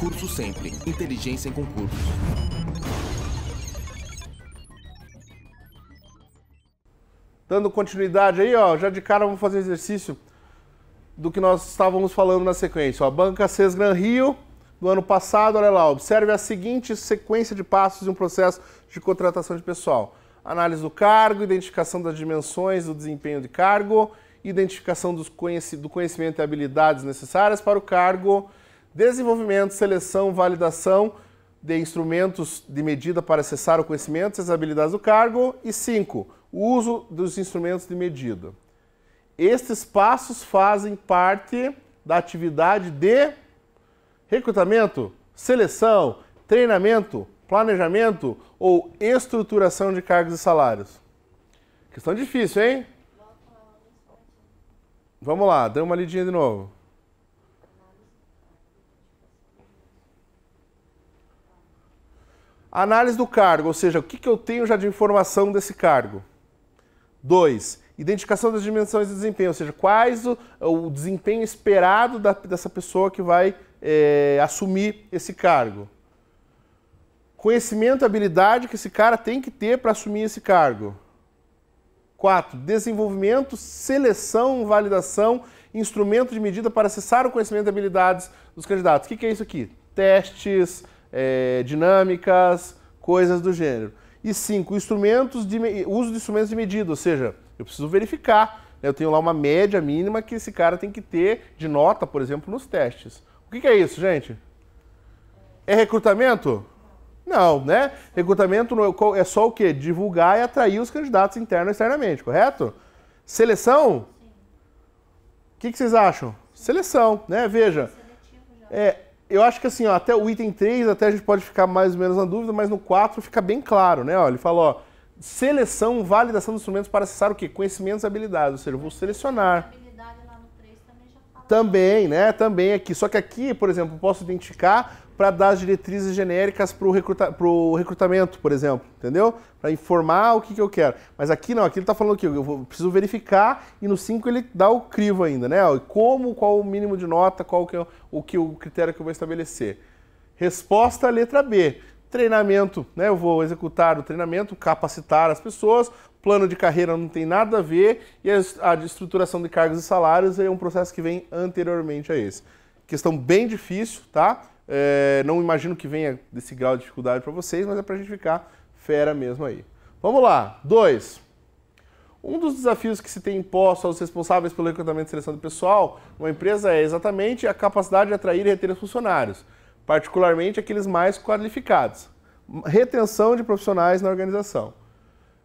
Concurso Sempre. Inteligência em concursos. Dando continuidade aí, ó, já de cara vamos fazer exercício do que nós estávamos falando na sequência. Ó, Banca Sesgran Rio, do ano passado, olha lá, observe a seguinte sequência de passos de um processo de contratação de pessoal. Análise do cargo, identificação das dimensões do desempenho de cargo, identificação do conhecimento e habilidades necessárias para o cargo, desenvolvimento, seleção, validação de instrumentos de medida para acessar o conhecimento e as habilidades do cargo. E 5, o uso dos instrumentos de medida. Estes passos fazem parte da atividade de recrutamento, seleção, treinamento, planejamento ou estruturação de cargos e salários. Questão difícil, hein? Vamos lá, dê uma lidinha de novo. Análise do cargo, ou seja, o que eu tenho já de informação desse cargo. 2. Identificação das dimensões de desempenho, ou seja, quais o desempenho esperado dessa pessoa que vai assumir esse cargo. Conhecimento e habilidade que esse cara tem que ter para assumir esse cargo. 4. Desenvolvimento, seleção, validação, instrumento de medida para acessar o conhecimento e habilidades dos candidatos. O que é isso aqui? Testes, dinâmicas, coisas do gênero. E 5. Uso de instrumentos de medida, ou seja, eu preciso verificar. Né? Eu tenho lá uma média mínima que esse cara tem que ter de nota, por exemplo, nos testes. O que é isso, gente? É recrutamento? Não, né? Recrutamento é só o quê? Divulgar e atrair os candidatos internos e externamente, correto? Seleção? O que vocês acham? Seleção, né? Veja, eu acho que assim, ó, até o item 3 até a gente pode ficar mais ou menos na dúvida, mas no 4 fica bem claro, né? Ó, ele fala, ó, seleção, validação dos instrumentos para acessar o quê? Conhecimentos e habilidades, ou seja, eu vou selecionar. Também, né? Também aqui. Só que aqui, por exemplo, eu posso identificar para dar as diretrizes genéricas para o recrutamento, por exemplo, entendeu? Para informar o que eu quero. Mas aqui não, aqui ele está falando que eu preciso verificar e no 5 ele dá o crivo ainda, né? Qual o mínimo de nota, qual que é o critério que eu vou estabelecer. Resposta, letra B. Treinamento, né? Eu vou executar o treinamento, capacitar as pessoas. Plano de carreira não tem nada a ver e a estruturação de cargos e salários é um processo que vem anteriormente a esse. Questão bem difícil, tá? Não imagino que venha desse grau de dificuldade para vocês, mas é para a gente ficar fera mesmo aí. Vamos lá. 2. Um dos desafios que se tem imposto aos responsáveis pelo recrutamento e seleção do pessoal numa empresa é exatamente a capacidade de atrair e reter os funcionários, particularmente aqueles mais qualificados. Retenção de profissionais na organização.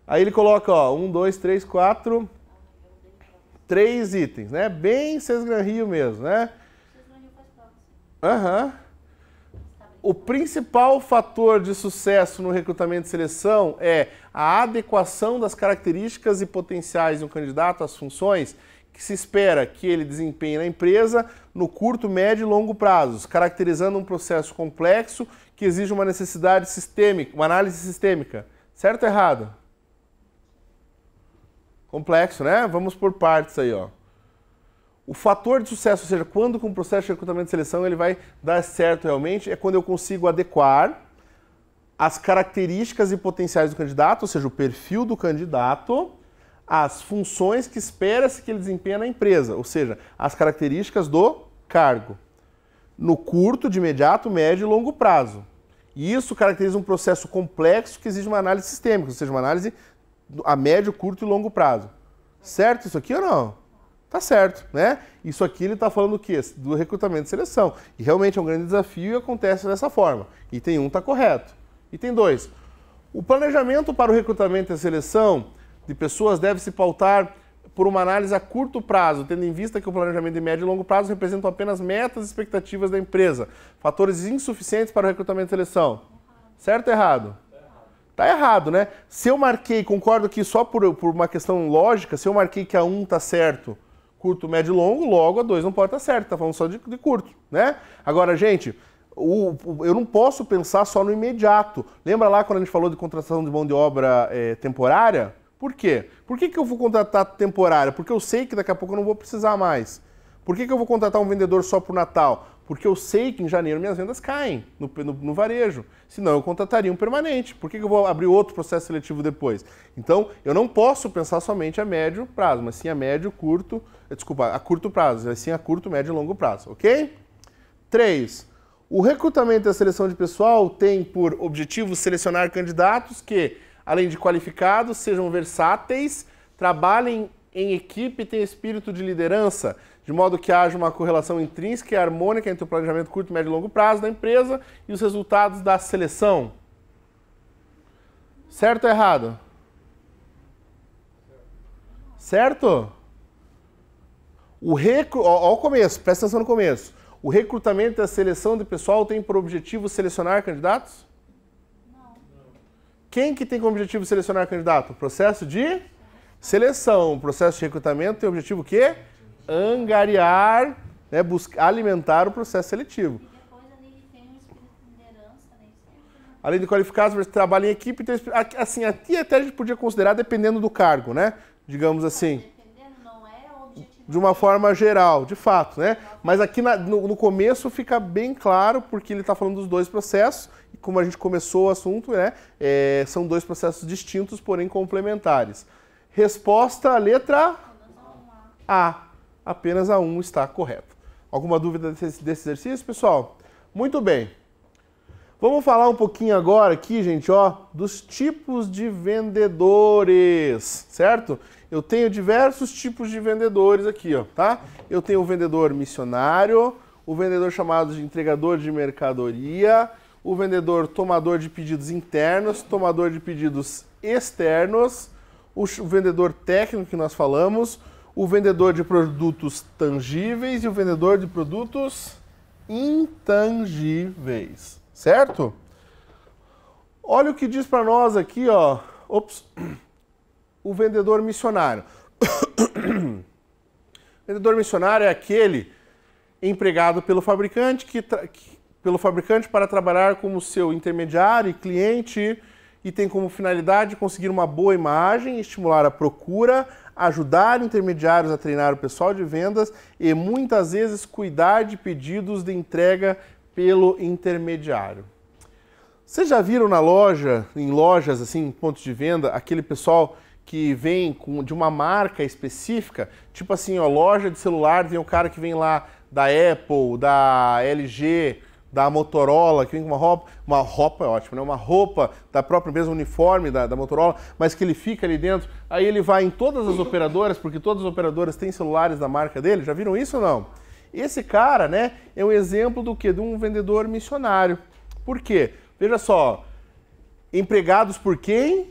Aí ele coloca, ó, 1, 2, 3, 4, 3 itens, né? Bem Sesgran Rio mesmo, né? Aham. O principal fator de sucesso no recrutamento e seleção é a adequação das características e potenciais de um candidato às funções que se espera que ele desempenhe na empresa no curto, médio e longo prazos, caracterizando um processo complexo que exige uma necessidade sistêmica, uma análise sistêmica. Certo ou errado? Complexo, né? Vamos por partes aí, ó. O fator de sucesso, ou seja, quando com o processo de recrutamento e seleção ele vai dar certo realmente, é quando eu consigo adequar as características e potenciais do candidato, ou seja, o perfil do candidato, às funções que espera-se que ele desempenhe na empresa, ou seja, as características do cargo, no curto, de imediato, médio e longo prazo. E isso caracteriza um processo complexo que exige uma análise sistêmica, ou seja, uma análise a médio, curto e longo prazo. Certo isso aqui ou não? Tá certo, né? Isso aqui ele está falando do quê? Do recrutamento e seleção. E realmente é um grande desafio e acontece dessa forma. Item 1 está correto. Item 2. O planejamento para o recrutamento e seleção de pessoas deve se pautar por uma análise a curto prazo, tendo em vista que o planejamento de médio e longo prazo representam apenas metas e expectativas da empresa, fatores insuficientes para o recrutamento e seleção. Certo ou errado? Tá errado, né? Se eu marquei, concordo que só por uma questão lógica, se eu marquei que a 1 tá certo, curto, médio e longo, logo a 2 não pode estar certo, tá falando só de curto, né? Agora, gente, eu não posso pensar só no imediato. Lembra lá quando a gente falou de contratação de mão de obra temporária? Por quê? Por que eu vou contratar temporária? Porque eu sei que daqui a pouco eu não vou precisar mais. Por que eu vou contratar um vendedor só para o Natal? Porque eu sei que em janeiro minhas vendas caem no varejo. Senão eu contrataria um permanente. Por que eu vou abrir outro processo seletivo depois? Então, eu não posso pensar somente a médio prazo, mas sim a médio, curto... Desculpa, a curto prazo, mas sim a curto, médio e longo prazo, ok? 3. O recrutamento e a seleção de pessoal tem por objetivo selecionar candidatos que, além de qualificados, sejam versáteis, trabalhem em equipe e tenham espírito de liderança, de modo que haja uma correlação intrínseca e harmônica entre o planejamento curto, médio e longo prazo da empresa e os resultados da seleção. Certo ou errado? Certo? Olha o começo, presta atenção no começo. O recrutamento e a seleção de pessoal tem por objetivo selecionar candidatos? Não. Quem que tem como objetivo selecionar candidato? Processo de seleção. O processo de recrutamento tem o objetivo o quê? Angariar, né, alimentar o processo seletivo. E depois ali tem um espírito de liderança, né? Além de qualificados, trabalha em equipe, então, assim, aqui até a gente podia considerar dependendo do cargo, né? Digamos assim. Dependendo, não é o objetivo. De uma forma geral, de fato, né? Mas aqui no começo fica bem claro, porque ele está falando dos dois processos, e como a gente começou o assunto, né? São dois processos distintos, porém complementares. Resposta, letra A. Apenas a 1 está correta. Alguma dúvida desse exercício, pessoal? Muito bem. Vamos falar um pouquinho agora aqui, gente, ó, dos tipos de vendedores, certo? Eu tenho diversos tipos de vendedores aqui, ó, tá? Eu tenho o vendedor missionário, o vendedor chamado de entregador de mercadoria, o vendedor tomador de pedidos internos, tomador de pedidos externos, o vendedor técnico que nós falamos, o vendedor de produtos tangíveis e o vendedor de produtos intangíveis, certo? Olha o que diz para nós aqui, ó, o vendedor missionário. O vendedor missionário é aquele empregado pelo fabricante, pelo fabricante para trabalhar como seu intermediário e cliente e tem como finalidade conseguir uma boa imagem, estimular a procura, ajudar intermediários a treinar o pessoal de vendas e muitas vezes cuidar de pedidos de entrega pelo intermediário. Vocês já viram na loja, em lojas assim, pontos de venda, aquele pessoal que vem de uma marca específica, tipo assim, ó, loja de celular, tem um cara que vem lá da Apple, da LG, da Motorola, que vem com uma roupa é ótimo, né? Uma roupa da própria empresa, uniforme da Motorola, mas que ele fica ali dentro, aí ele vai em todas as operadoras, porque todas as operadoras têm celulares da marca dele, já viram isso ou não? Esse cara, né, é um exemplo do quê? De um vendedor missionário. Por quê? Veja só, empregados por quem?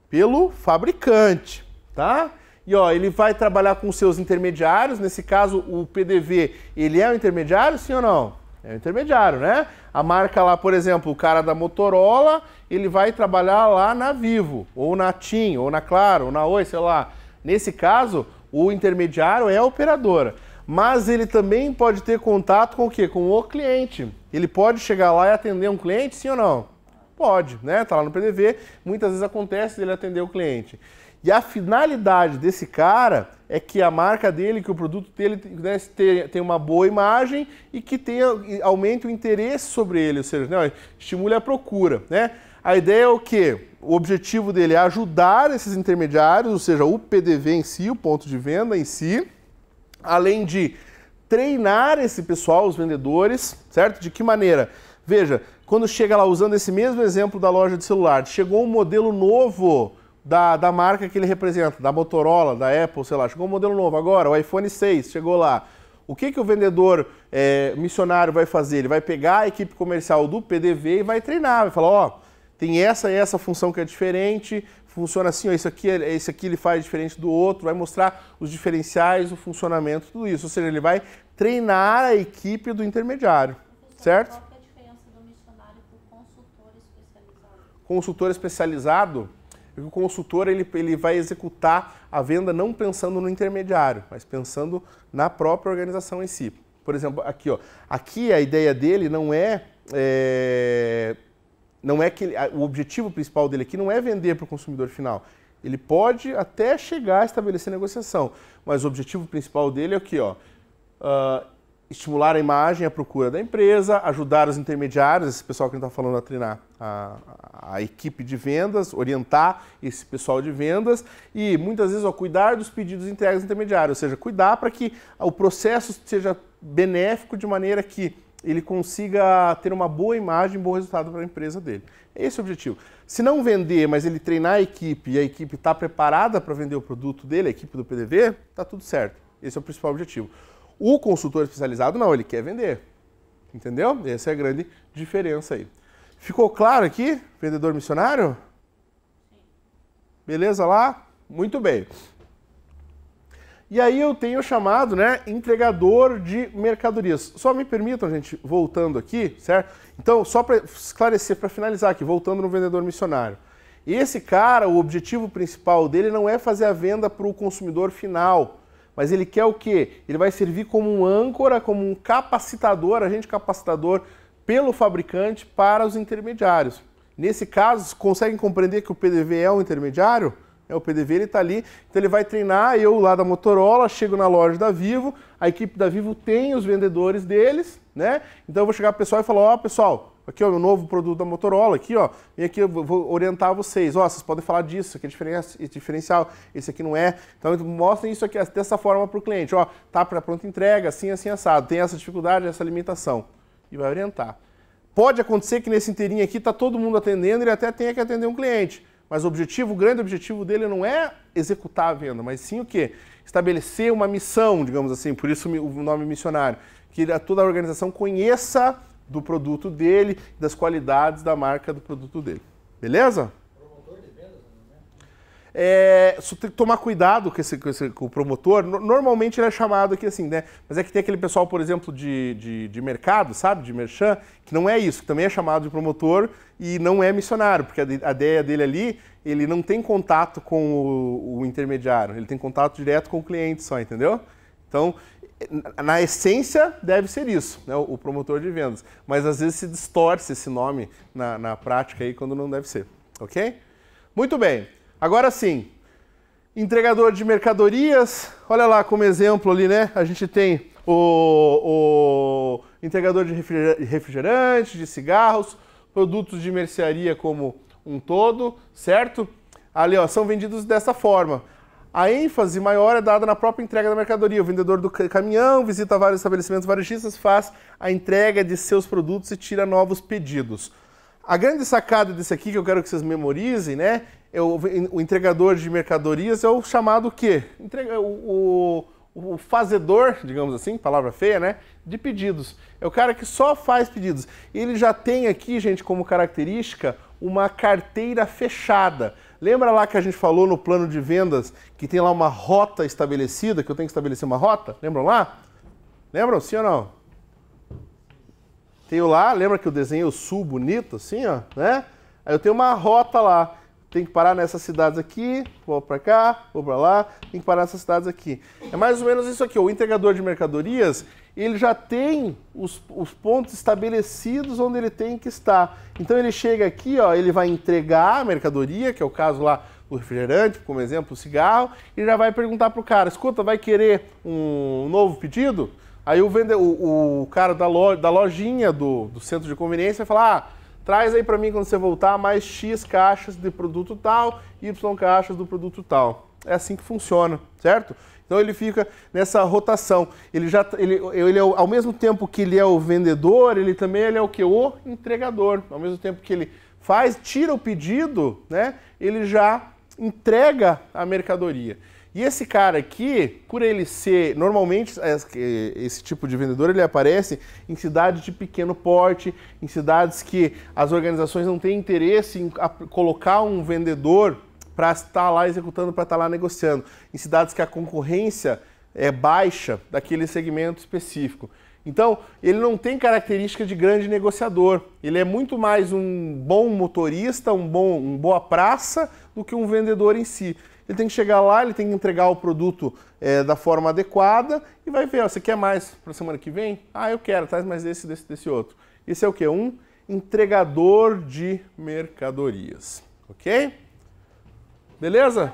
Pelo fabricante, tá? E ó, ele vai trabalhar com seus intermediários, nesse caso o PDV, ele é um intermediário, sim ou não? É um intermediário, né? A marca lá, por exemplo, o cara da Motorola, ele vai trabalhar lá na Vivo, ou na TIM, ou na Claro, ou na Oi, sei lá. Nesse caso, o intermediário é a operadora. Mas ele também pode ter contato com o quê? Com o cliente. Ele pode chegar lá e atender um cliente, sim ou não? Pode, né? Tá lá no PDV, muitas vezes acontece dele atender o cliente. E a finalidade desse cara é que a marca dele, que o produto dele, né, tenha uma boa imagem e que aumente o interesse sobre ele, ou seja, né, estimule a procura, né? A ideia é o quê? O objetivo dele é ajudar esses intermediários, ou seja, o PDV em si, o ponto de venda em si, além de treinar esse pessoal, os vendedores, certo? De que maneira? Veja, quando chega lá, usando esse mesmo exemplo da loja de celular, chegou um modelo novo da marca que ele representa, da Motorola, da Apple, sei lá, chegou um modelo novo agora, o iPhone 6, chegou lá. O que o vendedor missionário vai fazer? Ele vai pegar a equipe comercial do PDV e vai treinar, vai falar, ó, tem essa e essa função que é diferente, funciona assim, ó, esse aqui ele faz diferente do outro, vai mostrar os diferenciais, o funcionamento, tudo isso. Ou seja, ele vai treinar a equipe do intermediário, certo? Qual que é a diferença do missionário para o consultor especializado? Consultor especializado, o consultor ele vai executar a venda não pensando no intermediário, mas pensando na própria organização em si. Por exemplo, aqui, ó, aqui a ideia dele não é que o objetivo principal dele aqui não é vender para o consumidor final. Ele pode até chegar a estabelecer negociação, mas o objetivo principal dele é o quê? Ó, estimular a imagem e a procura da empresa, ajudar os intermediários, esse pessoal que a gente está falando a treinar a equipe de vendas, orientar esse pessoal de vendas e muitas vezes cuidar dos pedidos entregues intermediários, ou seja, cuidar para que o processo seja benéfico de maneira que ele consiga ter uma boa imagem, um bom resultado para a empresa dele. Esse é o objetivo. Se não vender, mas ele treinar a equipe e a equipe está preparada para vender o produto dele, a equipe do PDV, está tudo certo. Esse é o principal objetivo. O consultor especializado não, ele quer vender. Entendeu? Essa é a grande diferença aí. Ficou claro aqui, vendedor missionário? Beleza lá? Muito bem. E aí eu tenho chamado, né, entregador de mercadorias. Só me permitam, gente, voltando aqui, certo? Então, só para esclarecer, para finalizar aqui, voltando no vendedor missionário. Esse cara, o objetivo principal dele não é fazer a venda para o consumidor final, mas ele quer o quê? Ele vai servir como um âncora, como um capacitador, agente capacitador pelo fabricante para os intermediários. Nesse caso, conseguem compreender que o PDV é um intermediário? O PDV ele está ali, então ele vai treinar, eu lá da Motorola, chego na loja da Vivo, a equipe da Vivo tem os vendedores deles, né? Então eu vou chegar pro pessoal e falar, ó, pessoal, aqui ó, o novo produto da Motorola, aqui ó, vem aqui, eu vou orientar vocês, ó, vocês podem falar disso, isso aqui é diferencial, esse aqui não é. Então mostrem isso aqui dessa forma para o cliente, ó, tá para pronta entrega, assim, assim, assado, tem essa dificuldade, essa limitação, e vai orientar. Pode acontecer que nesse inteirinho aqui tá todo mundo atendendo, ele até tenha que atender um cliente. Mas o objetivo, o grande objetivo dele não é executar a venda, mas sim o quê? Estabelecer uma missão, digamos assim, por isso o nome missionário, que toda a organização conheça do produto dele, das qualidades da marca do produto dele. Beleza? Promotor de vendas, só tem que tomar cuidado com o promotor. Normalmente ele é chamado aqui assim, né? Mas é que tem aquele pessoal, por exemplo, de mercado, sabe? De merchan, que não é isso, que também é chamado de promotor e não é missionário, porque a ideia dele ali, ele não tem contato com o intermediário, ele tem contato direto com o cliente só, entendeu? Então, na essência, deve ser isso, né? O promotor de vendas. Mas às vezes se distorce esse nome na prática aí quando não deve ser, ok? Muito bem. Agora sim, entregador de mercadorias, olha lá como exemplo ali, né? A gente tem o entregador de refrigerantes, de cigarros, produtos de mercearia como um todo, certo? Ali, ó, são vendidos dessa forma. A ênfase maior é dada na própria entrega da mercadoria. O vendedor do caminhão visita vários estabelecimentos varejistas, faz a entrega de seus produtos e tira novos pedidos. A grande sacada desse aqui, que eu quero que vocês memorizem, né? O entregador de mercadorias é o chamado o quê? O fazedor, digamos assim, palavra feia, né? De pedidos. É o cara que só faz pedidos. Ele já tem aqui, gente, como característica, uma carteira fechada. Lembra lá que a gente falou no plano de vendas que tem lá uma rota estabelecida, que eu tenho que estabelecer uma rota? Lembram lá? Lembram? Sim ou não? Tenho lá, lembra que eu desenhei o sul bonito, assim, ó, né? Aí eu tenho uma rota lá. Tem que parar nessas cidades aqui, vou para cá, vou para lá, tem que parar nessas cidades aqui. É mais ou menos isso aqui. O entregador de mercadorias, ele já tem os pontos estabelecidos onde ele tem que estar. Então ele chega aqui, ó, ele vai entregar a mercadoria, que é o caso lá do refrigerante, como exemplo, o cigarro, e já vai perguntar para o cara, escuta, vai querer um novo pedido? Aí o cara da lojinha do centro de conveniência vai falar, traz aí para mim quando você voltar mais X caixas de produto tal, Y caixas do produto tal. É assim que funciona, certo? Então ele fica nessa rotação. Ele ao mesmo tempo que ele é o vendedor, ele também é o que? O entregador. Ao mesmo tempo que ele tira o pedido, né? Ele já entrega a mercadoria. E esse cara aqui, por ele ser, normalmente esse tipo de vendedor, ele aparece em cidades de pequeno porte, em cidades que as organizações não têm interesse em colocar um vendedor para estar lá executando, para estar lá negociando, em cidades que a concorrência é baixa daquele segmento específico. Então, ele não tem característica de grande negociador, ele é muito mais um bom motorista, um boa praça, do que um vendedor em si. Ele tem que chegar lá, ele tem que entregar o produto da forma adequada e vai ver, ó, você quer mais para a semana que vem? Ah, eu quero, traz mais desse outro. Esse é o quê? Um entregador de mercadorias, ok? Beleza?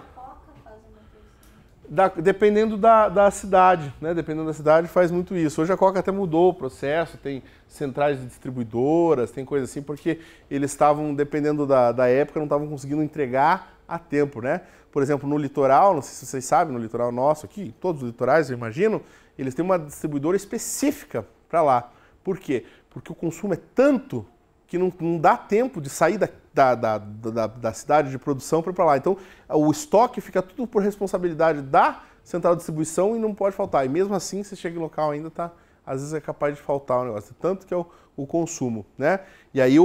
Dependendo da cidade, né? Dependendo da cidade faz muito isso. Hoje a Coca até mudou o processo, tem centrais de distribuidoras, tem coisa assim, porque eles estavam, dependendo da época, não estavam conseguindo entregar a tempo, né? Por exemplo, no litoral, não sei se vocês sabem, no litoral nosso aqui, todos os litorais, eu imagino, eles têm uma distribuidora específica para lá. Por quê? Porque o consumo é tanto que não dá tempo de sair da cidade de produção para lá. Então, o estoque fica tudo por responsabilidade da central de distribuição e não pode faltar. E mesmo assim, você chega em local ainda, às vezes é capaz de faltar o negócio. Tanto que é o consumo, né? E aí,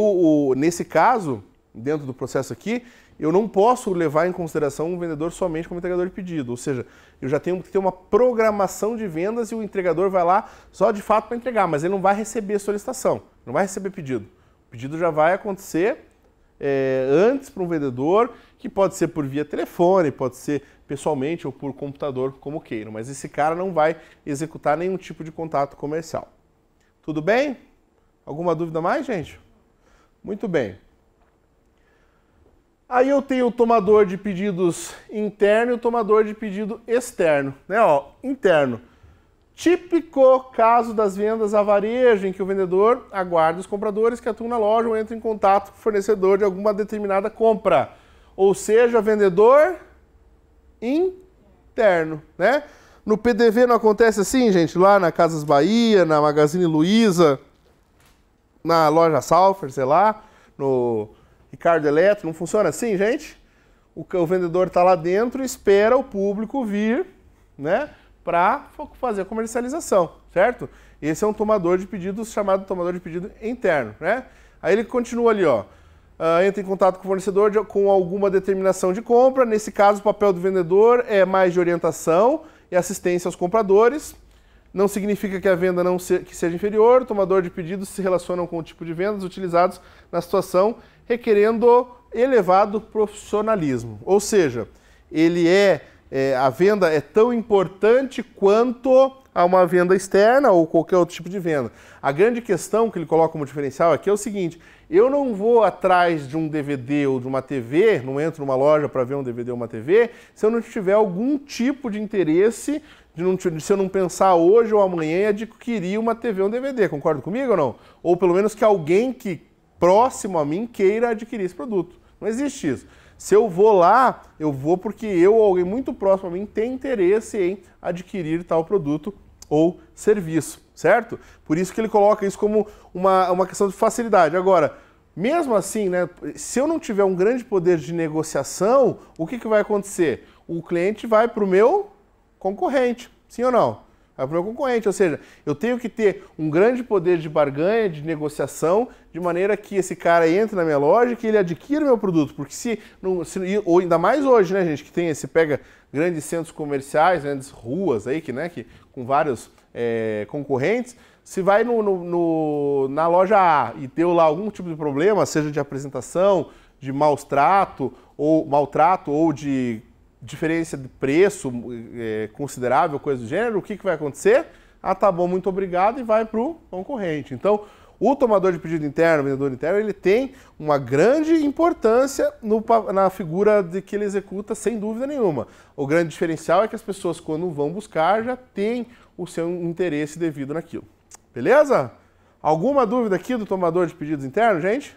nesse caso, dentro do processo aqui, eu não posso levar em consideração um vendedor somente como entregador de pedido. Ou seja, eu já tenho que ter uma programação de vendas e o entregador vai lá só de fato para entregar, mas ele não vai receber solicitação, não vai receber pedido. O pedido já vai acontecer antes para um vendedor, que pode ser por via telefone, pode ser pessoalmente ou por computador, como queiram. Mas esse cara não vai executar nenhum tipo de contato comercial. Tudo bem? Alguma dúvida mais, gente? Muito bem. Aí eu tenho o tomador de pedidos interno e o tomador de pedido externo, né? Ó, interno. Típico caso das vendas a varejo, em que o vendedor aguarda os compradores que atuam na loja ou entra em contato com o fornecedor de alguma determinada compra. Ou seja, vendedor interno, né? No PDV não acontece assim, gente? Lá na Casas Bahia, na Magazine Luiza, na loja Salfer, sei lá, no Ricardo Eletro, não funciona assim, gente? O vendedor está lá dentro e espera o público vir, né, para fazer a comercialização, certo? Esse é um tomador de pedidos chamado tomador de pedido interno, né? Aí ele continua ali, ó, entra em contato com o fornecedor com alguma determinação de compra. Nesse caso, o papel do vendedor é mais de orientação e assistência aos compradores. Não significa que a venda que seja inferior. O tomador de pedidos se relacionam com o tipo de vendas utilizados na situação, requerendo elevado profissionalismo. Ou seja, a venda é tão importante quanto a uma venda externa ou qualquer outro tipo de venda. A grande questão que ele coloca como diferencial aqui é o seguinte: eu não vou atrás de um DVD ou de uma TV, não entro numa loja para ver um DVD ou uma TV, se eu não tiver algum tipo de interesse, se eu não pensar hoje ou amanhã em adquirir uma TV ou um DVD. Concorda comigo ou não? Ou pelo menos que alguém que próximo a mim queira adquirir esse produto. Não existe isso. Se eu vou lá, eu vou porque eu ou alguém muito próximo a mim tem interesse em adquirir tal produto ou serviço, certo? Por isso que ele coloca isso como uma questão de facilidade. Agora, mesmo assim, né, se eu não tiver um grande poder de negociação, o que vai acontecer? O cliente vai para o meu concorrente, sim ou não? Vai para o meu concorrente, ou seja, eu tenho que ter um grande poder de barganha, de negociação, de maneira que esse cara entre na minha loja e que ele adquira o meu produto, porque ou ainda mais hoje, né, gente, que pega grandes centros comerciais, grandes ruas aí, que com vários concorrentes, se vai na loja A e deu lá algum tipo de problema, seja de apresentação, de maltrato ou de diferença de preço considerável, coisa do gênero, o que vai acontecer? Ah, tá bom, muito obrigado, e vai para o concorrente. Então, o tomador de pedido interno, o vendedor interno, ele tem uma grande importância na figura de que ele executa, sem dúvida nenhuma. O grande diferencial é que as pessoas, quando vão buscar, já têm o seu interesse devido naquilo. Beleza? Alguma dúvida aqui do tomador de pedidos interno, gente?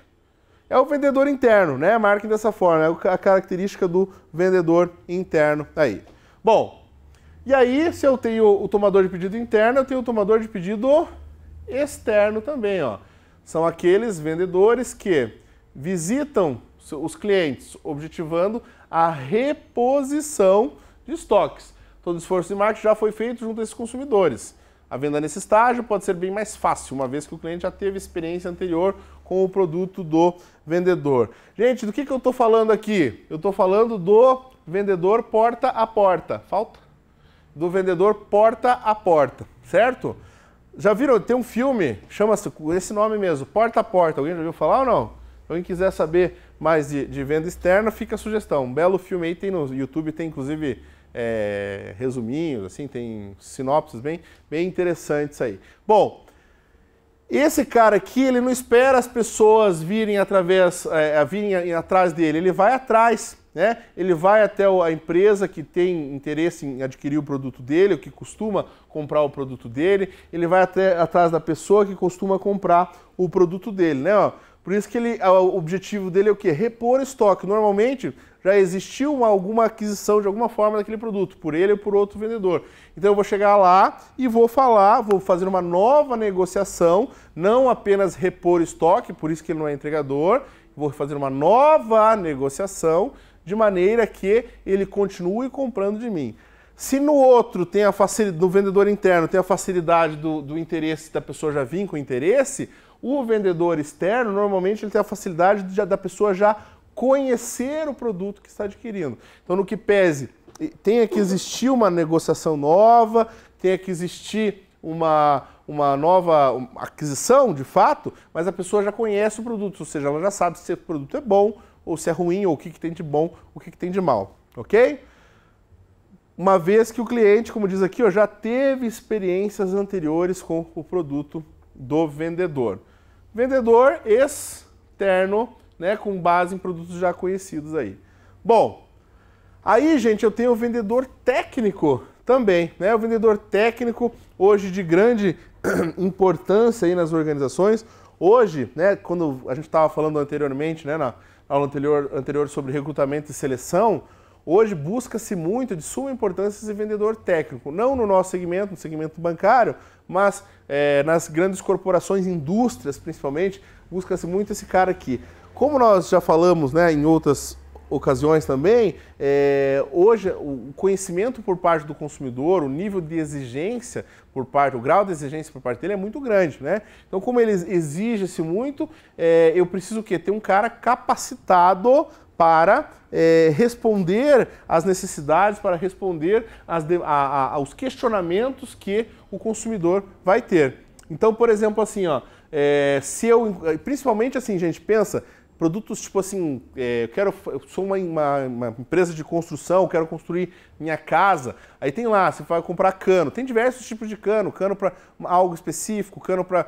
É o vendedor interno, né? Marquem dessa forma, é a característica do vendedor interno aí. Bom, e aí, se eu tenho o tomador de pedido interno, eu tenho o tomador de pedido externo também, ó. São aqueles vendedores que visitam os clientes, objetivando a reposição de estoques. Todo esforço de marketing já foi feito junto a esses consumidores. A venda nesse estágio pode ser bem mais fácil, uma vez que o cliente já teve experiência anterior com o produto do vendedor. Gente, do que eu estou falando aqui? Eu estou falando do vendedor porta a porta. Falta? Do vendedor porta a porta, certo? Já viram? Tem um filme, chama-se esse nome mesmo, Porta a Porta. Alguém já ouviu falar ou não? Se alguém quiser saber mais de venda externa, fica a sugestão. Um belo filme aí, tem no YouTube, tem inclusive resuminhos, assim, tem sinopses bem interessantes aí. Bom, esse cara aqui, ele não espera as pessoas virem atrás dele, ele vai atrás né? Ele vai até a empresa que tem interesse em adquirir o produto dele, ou que costuma comprar o produto dele, ele vai até atrás da pessoa que costuma comprar o produto dele, né? Ó, por isso que o objetivo dele é o quê? Repor estoque. Normalmente já existiu alguma aquisição de alguma forma daquele produto, por ele ou por outro vendedor. Então eu vou chegar lá e vou falar, vou fazer uma nova negociação, não apenas repor estoque, por isso que ele não é entregador, vou fazer uma nova negociação de maneira que ele continue comprando de mim. Se no outro tem a facilidade, do vendedor interno tem a facilidade do interesse da pessoa já vir com interesse, o vendedor externo normalmente ele tem a facilidade da pessoa já conhecer o produto que está adquirindo. Então, no que pese, tenha que existir uma negociação nova, tenha que existir uma nova aquisição, de fato, mas a pessoa já conhece o produto, ou seja, ela já sabe se o produto é bom, ou se é ruim, ou o que tem de bom, o que tem de mal, ok? Uma vez que o cliente, como diz aqui, já teve experiências anteriores com o produto do vendedor. Vendedor externo, né, com base em produtos já conhecidos aí. Bom, aí, gente, eu tenho o vendedor técnico também, né? O vendedor técnico, hoje de grande importância aí nas organizações. Hoje, né, quando a gente estava falando anteriormente, né, na aula anterior sobre recrutamento e seleção, hoje busca-se muito, de suma importância, esse vendedor técnico. Não no nosso segmento, no segmento bancário, mas nas grandes corporações, indústrias principalmente, busca-se muito esse cara aqui. Como nós já falamos, né, em outras ocasiões também, hoje o conhecimento por parte do consumidor, o nível de exigência por parte, o grau de exigência por parte dele é muito grande, né? Então, como ele exige-se muito, eu preciso o quê? Ter um cara capacitado para responder às necessidades, para responder aos questionamentos que o consumidor vai ter. Então, por exemplo, assim, ó, principalmente assim, gente, pensa, produtos tipo assim, eu sou uma empresa de construção, quero construir minha casa, aí tem lá, você vai comprar cano, tem diversos tipos de cano para algo específico, cano para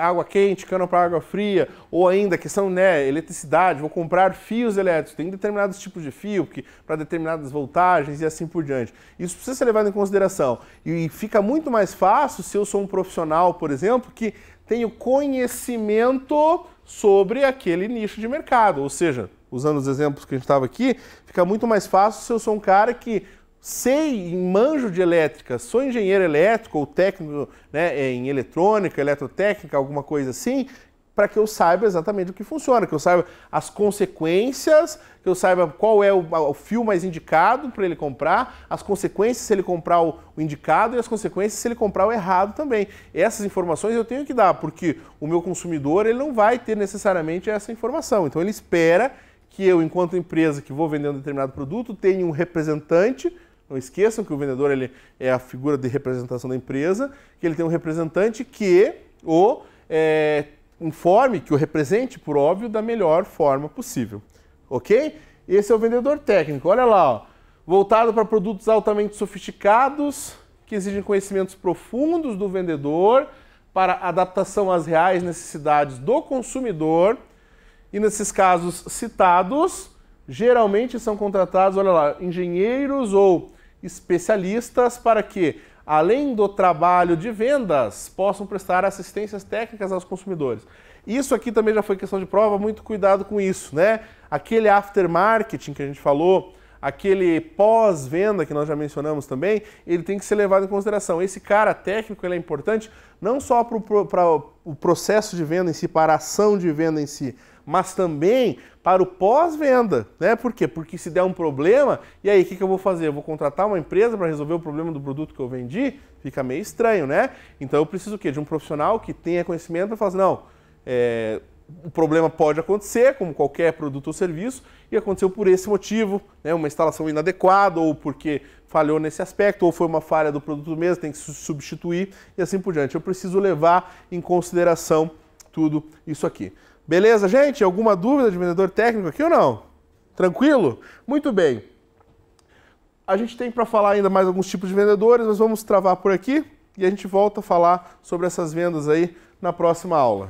água quente, cano para água fria, ou ainda questão, né, eletricidade, vou comprar fios elétricos, tem determinados tipos de fio para determinadas voltagens e assim por diante. Isso precisa ser levado em consideração e fica muito mais fácil se eu sou um profissional, por exemplo, que tenho conhecimento sobre aquele nicho de mercado. Ou seja, usando os exemplos que a gente estava aqui, fica muito mais fácil se eu sou um cara que sei, manjo de elétrica, sou engenheiro elétrico ou técnico, né, em eletrônica, eletrotécnica, alguma coisa assim, para que eu saiba exatamente o que funciona, que eu saiba as consequências, que eu saiba qual é o fio mais indicado para ele comprar, as consequências se ele comprar o indicado e as consequências se ele comprar o errado também. Essas informações eu tenho que dar, porque o meu consumidor ele não vai ter necessariamente essa informação. Então ele espera que eu, enquanto empresa que vou vender um determinado produto, tenha um representante. Não esqueçam que o vendedor ele é a figura de representação da empresa, que ele tem um representante que o informe, que o represente, por óbvio, da melhor forma possível. Ok? Esse é o vendedor técnico. Olha lá, ó, voltado para produtos altamente sofisticados, que exigem conhecimentos profundos do vendedor, para adaptação às reais necessidades do consumidor. E nesses casos citados, geralmente são contratados, olha lá, engenheiros ou especialistas para que, além do trabalho de vendas, possam prestar assistências técnicas aos consumidores. Isso aqui também já foi questão de prova, muito cuidado com isso, né? Aquele aftermarketing que a gente falou, aquele pós-venda que nós já mencionamos também, ele tem que ser levado em consideração. Esse cara técnico ele é importante não só para o processo de venda em si, para a ação de venda em si, mas também para o pós-venda, né? Por quê? Porque se der um problema, e aí o que eu vou fazer? Eu vou contratar uma empresa para resolver o problema do produto que eu vendi? Fica meio estranho, né? Então eu preciso o quê? De um profissional que tenha conhecimento para falar assim, não, o problema pode acontecer, como qualquer produto ou serviço, e aconteceu por esse motivo, né? Uma instalação inadequada, ou porque falhou nesse aspecto, ou foi uma falha do produto mesmo, tem que substituir, e assim por diante. Eu preciso levar em consideração tudo isso aqui. Beleza, gente? Alguma dúvida de vendedor técnico aqui ou não? Tranquilo? Muito bem. A gente tem para falar ainda mais alguns tipos de vendedores, mas vamos travar por aqui e a gente volta a falar sobre essas vendas aí na próxima aula.